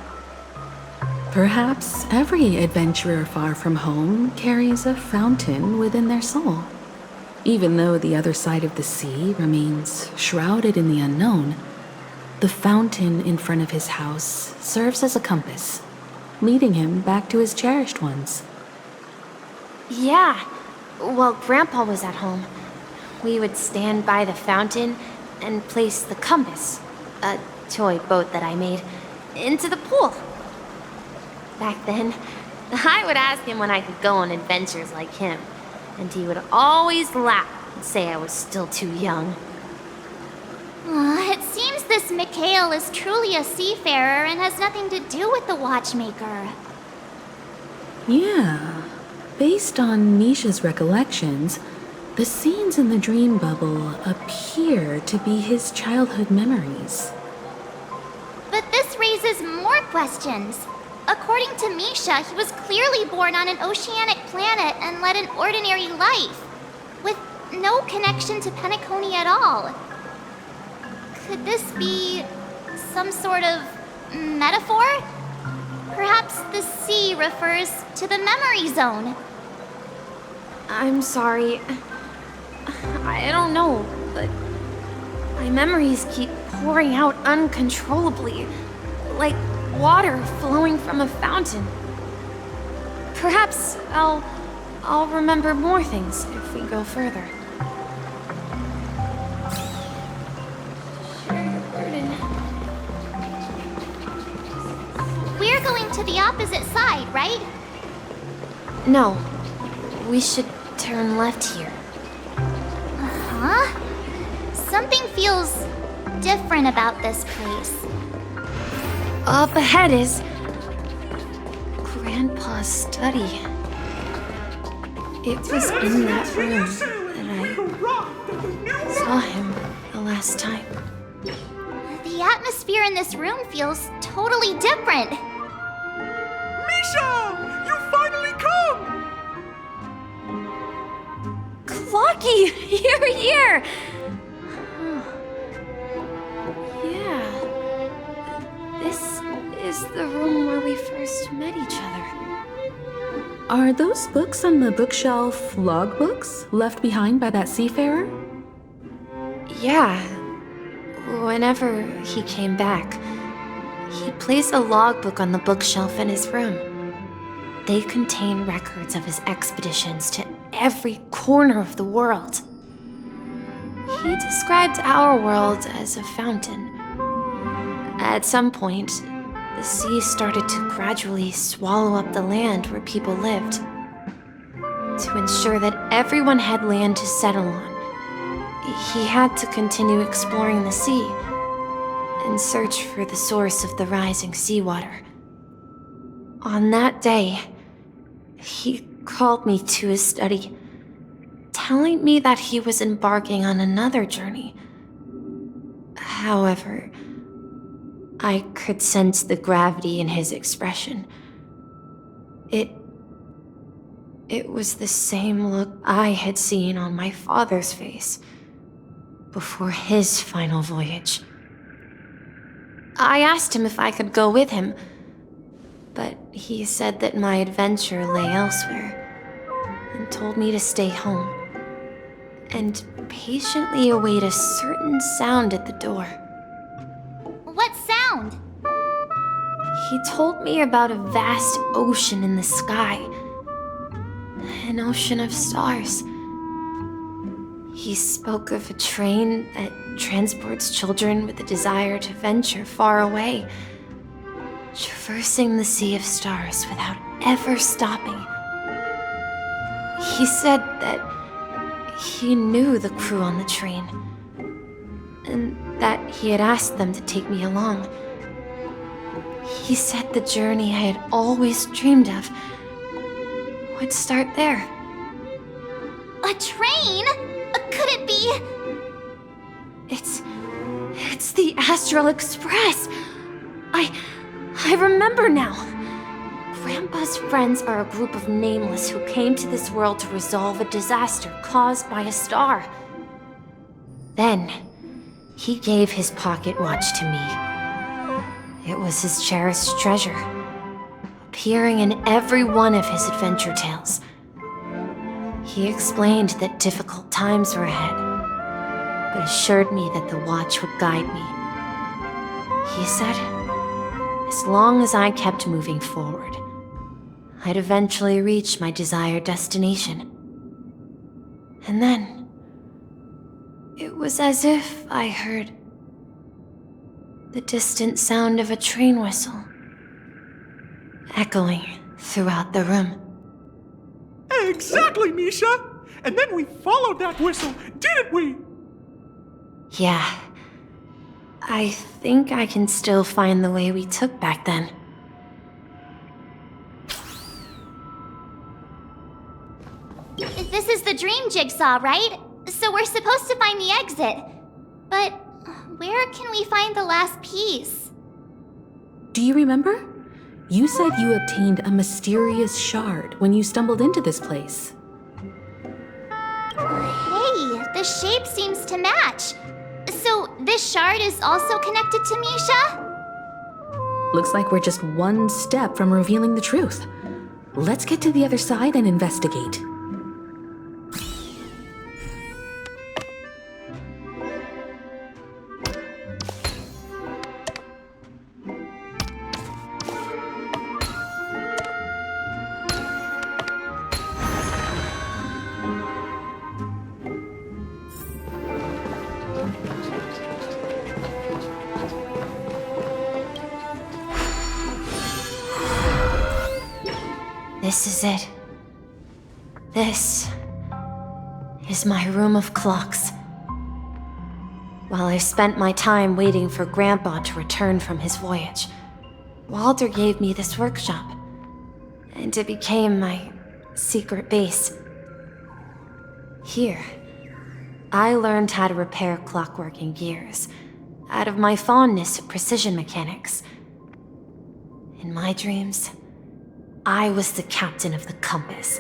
Perhaps every adventurer far from home carries a fountain within their soul. Even though the other side of the sea remains shrouded in the unknown, the fountain in front of his house serves as a compass, leading him back to his cherished ones. Yeah, while Grandpa was at home, we would stand by the fountain and place the compass, a toy boat that I made, into the pool. Back then, I would ask him when I could go on adventures like him, and he would always laugh and say I was still too young. It seems this Mikhail is truly a seafarer and has nothing to do with the watchmaker. Yeah. Based on Misha's recollections, the scenes in the dream bubble appear to be his childhood memories. But this raises more questions. According to Misha, he was clearly born on an oceanic planet and led an ordinary life, with no connection to Penacony at all. Could this be some sort of metaphor? Perhaps the sea refers to the memory zone. I'm sorry. I don't know, but my memories keep pouring out uncontrollably, like water flowing from a fountain. Perhaps I'll remember more things if we go further. Share your burden. We're going to the opposite side, right? No, we should turn left here. Huh? Something feels different about this place. Up ahead is Grandpa's study. It was in that room that I saw him the last time. The atmosphere in this room feels totally different. Misha! You finally come! Clocky! You're here! Yeah. This is the room where we first met each other. Are those books on the bookshelf logbooks left behind by that seafarer? Yeah. Whenever he came back, he'd place a logbook on the bookshelf in his room. They contain records of his expeditions to every corner of the world. He described our world as a fountain. At some point, the sea started to gradually swallow up the land where people lived. To ensure that everyone had land to settle on, he had to continue exploring the sea and search for the source of the rising seawater. On that day, he called me to his study, telling me that he was embarking on another journey. However, I could sense the gravity in his expression. It was the same look I had seen on my father's face before his final voyage. I asked him if I could go with him, but he said that my adventure lay elsewhere and told me to stay home and patiently await a certain sound at the door. What sound? He told me about a vast ocean in the sky, an ocean of stars. He spoke of a train that transports children with a desire to venture far away, traversing the sea of stars without ever stopping. He said that he knew the crew on the train, and that he had asked them to take me along. He said the journey I had always dreamed of would start there. A train? Could it be? It's the Astral Express. I remember now. Grandpa's friends are a group of nameless who came to this world to resolve a disaster caused by a star. Then, he gave his pocket watch to me. It was his cherished treasure, appearing in every one of his adventure tales. He explained that difficult times were ahead, but assured me that the watch would guide me. He said, as long as I kept moving forward, I'd eventually reach my desired destination. And then, it was as if I heard the distant sound of a train whistle echoing throughout the room. Exactly, Misha! And then we followed that whistle, didn't we? Yeah. I think I can still find the way we took back then. This is the dream jigsaw, right? So we're supposed to find the exit. But where can we find the last piece? Do you remember? You said you obtained a mysterious shard when you stumbled into this place. Hey, the shape seems to match. So this shard is also connected to Misha? Looks like we're just one step from revealing the truth. Let's get to the other side and investigate. This is it. This is my room of clocks. While I spent my time waiting for Grandpa to return from his voyage, Walter gave me this workshop, and it became my secret base. Here, I learned how to repair clockwork and gears, out of my fondness of precision mechanics. In my dreams, I was the captain of the compass,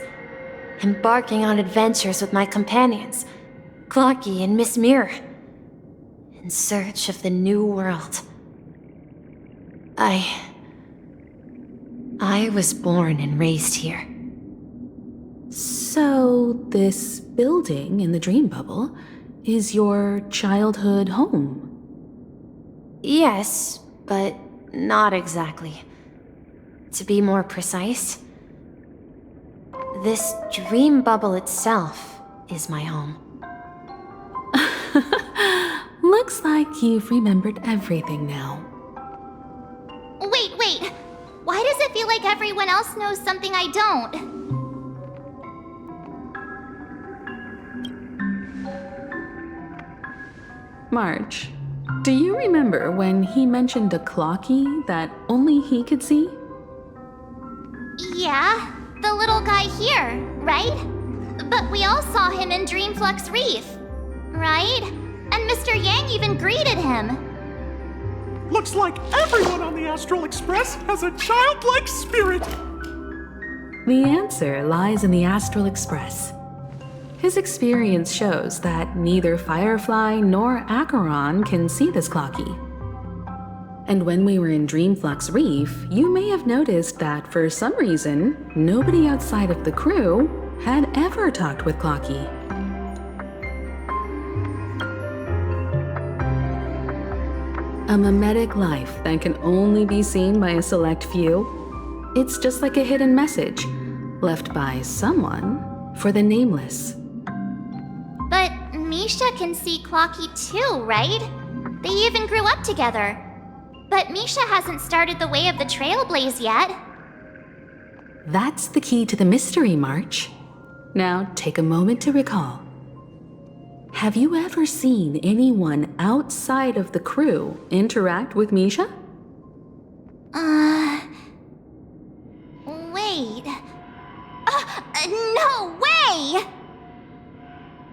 embarking on adventures with my companions, Clocky and Miss Mirror, in search of the new world. I was born and raised here, So, this building in the dream bubble is your childhood home? Yes, but not exactly. To be more precise, this dream bubble itself is my home. Looks like you've remembered everything now. Wait. Why does it feel like everyone else knows something I don't? March, do you remember when he mentioned a clocky that only he could see? Yeah, the little guy here, right? But we all saw him in Dreamflux Reef, right? And Mr. Yang even greeted him. Looks like everyone on the Astral Express has a childlike spirit. The answer lies in the Astral Express. His experience shows that neither Firefly nor Acheron can see this clocky. And when we were in Dreamflux Reef, you may have noticed that for some reason, nobody outside of the crew had ever talked with Clocky. A mimetic life that can only be seen by a select few. It's just like a hidden message left by someone for the nameless. But Misha can see Clocky too, right? They even grew up together. But Misha hasn't started the way of the Trailblaze yet. That's the key to the mystery, March. Now take a moment to recall. Have you ever seen anyone outside of the crew interact with Misha? Wait. No way!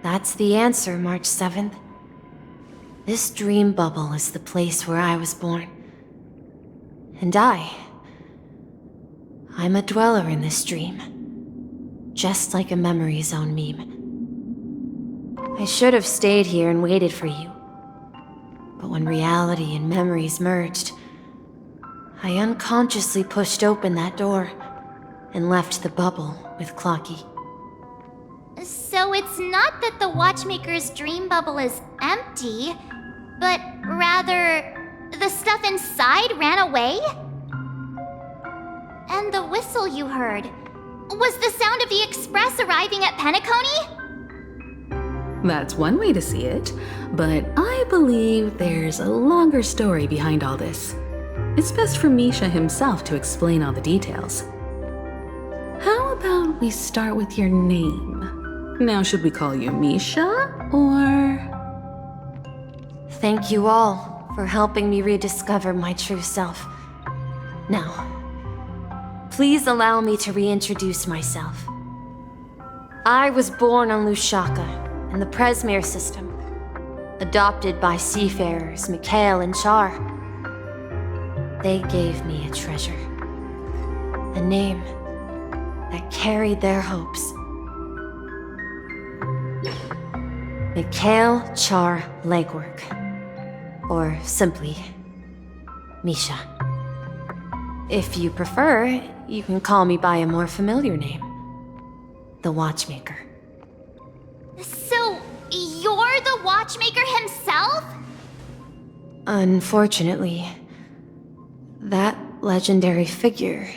That's the answer, March 7th. This dream bubble is the place where I was born. And I'm a dweller in this dream. Just like a memory zone meme. I should have stayed here and waited for you. But when reality and memories merged, I unconsciously pushed open that door and left the bubble with Clocky. So it's not that the Watchmaker's dream bubble is empty, but rather the stuff inside ran away? And the whistle you heard was the sound of the Express arriving at Penacony? That's one way to see it, but I believe there's a longer story behind all this. It's best for Misha himself to explain all the details. How about we start with your name? Now, should we call you Misha, or... Thank you all for helping me rediscover my true self. Now, please allow me to reintroduce myself. I was born on Lushaka, in the Presmere system, adopted by seafarers Mikhail and Char. They gave me a treasure, a name that carried their hopes. Mikhail Char Legwork, or simply Misha. If you prefer, you can call me by a more familiar name, the Watchmaker. So, you're the Watchmaker himself? Unfortunately, that legendary figure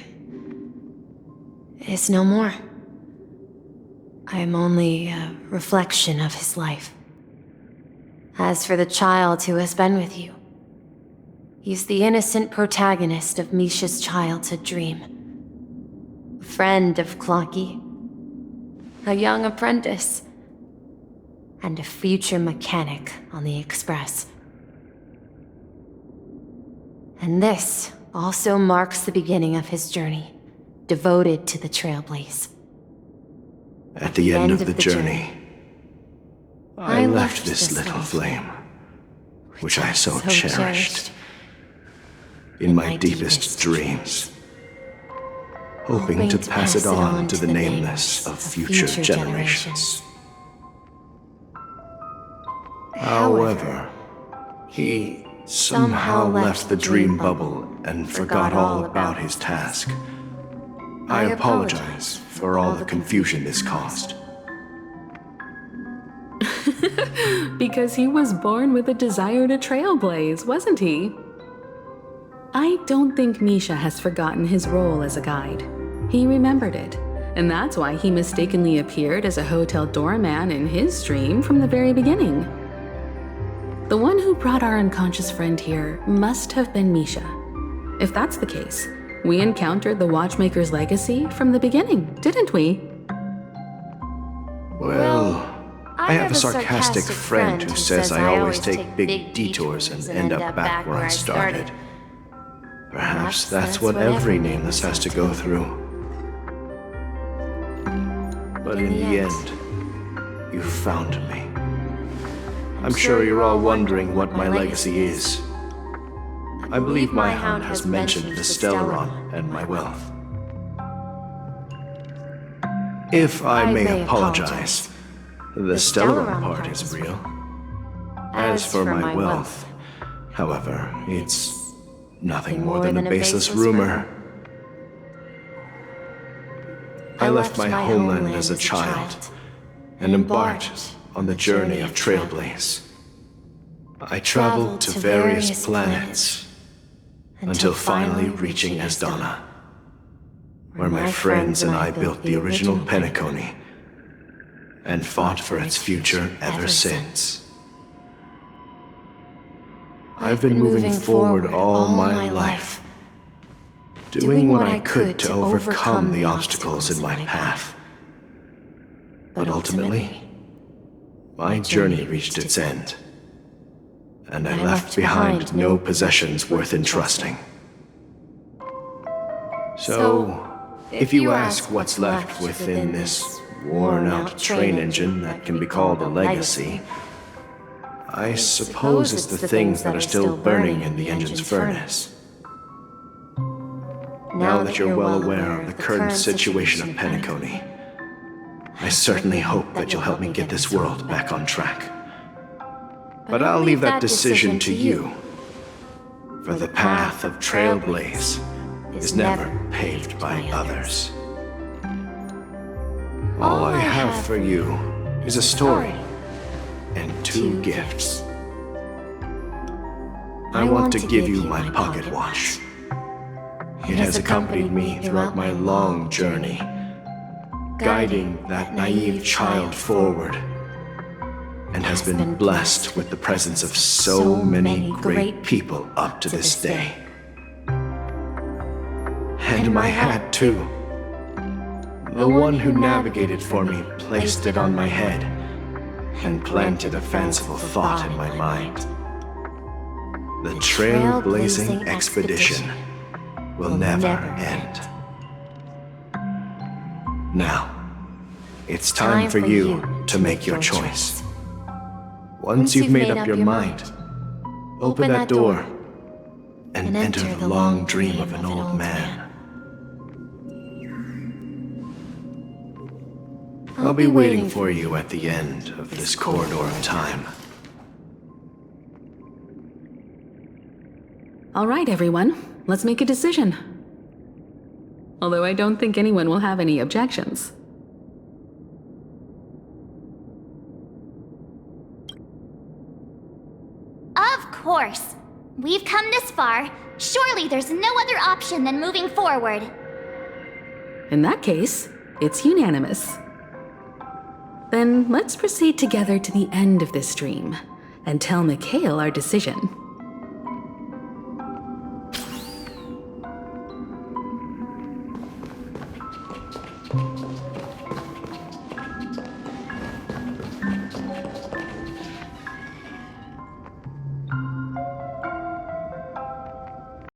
is no more. I am only a reflection of his life. As for the child who has been with you, he's the innocent protagonist of Misha's childhood dream. A friend of Clocky, a young apprentice, and a future mechanic on the Express. And this also marks the beginning of his journey, devoted to the Trailblaze. At the end of the journey, I left this little flame, which I so cherished, in my deepest dreams, hoping to pass it on to the nameless of future generations. However, he somehow left the dream bubble and forgot all about his task. I apologize for all the confusion this caused. Because he was born with a desire to trailblaze, wasn't he? I don't think Misha has forgotten his role as a guide. He remembered it, and that's why he mistakenly appeared as a hotel doorman in his dream from the very beginning. The one who brought our unconscious friend here must have been Misha. If that's the case, we encountered the Watchmaker's legacy from the beginning, didn't we? Well, I have a sarcastic friend who says I always take big detours and end up back where I started. Perhaps that's what every nameless has to go through. But in the end, you found me. I'm sure you're all wondering what my legacy is. I believe my hound has mentioned the Stellaron and my wealth. If I may apologize, the Stellaron part is real. As for my wealth, however, it's nothing more than a baseless rumor. I left my homeland as a child and embarked on the journey of Trailblaze. I traveled to various planets until finally reaching Asdana, where my friends and I built the original Penacony and fought for its future ever since. I've been moving forward all my life, doing what I could to overcome the obstacles in my path. But ultimately, my journey reached its end, and I left behind no possessions worth entrusting. So, if you ask what's left within this worn-out train engine that can be called a legacy, I suppose it's the things that are still burning in the engine's furnace. Now that you're well aware of the current situation of Penacony, I certainly hope that you'll help me get this world back on track. But I'll leave that decision to you, for the path of Trailblaze is never paved by others. All I have for you is a story and 2 gifts. I want to give you my pocket watch. It has accompanied me throughout my long journey, guiding that naive child forward, and has been blessed with the presence of so many great people up to this day. And my hat, too. The one who navigated for me placed it on my head and planted a fanciful thought in my mind. The trailblazing expedition will never end. Now, it's time for you to make your choice. Once you've made up your mind, open that door and enter the long dream of an old man. I'll be waiting for you at the end of this corridor of time. All right, everyone, let's make a decision. Although I don't think anyone will have any objections. Of course. We've come this far. Surely there's no other option than moving forward. In that case, it's unanimous. Then let's proceed together to the end of this dream and tell Mikhail our decision.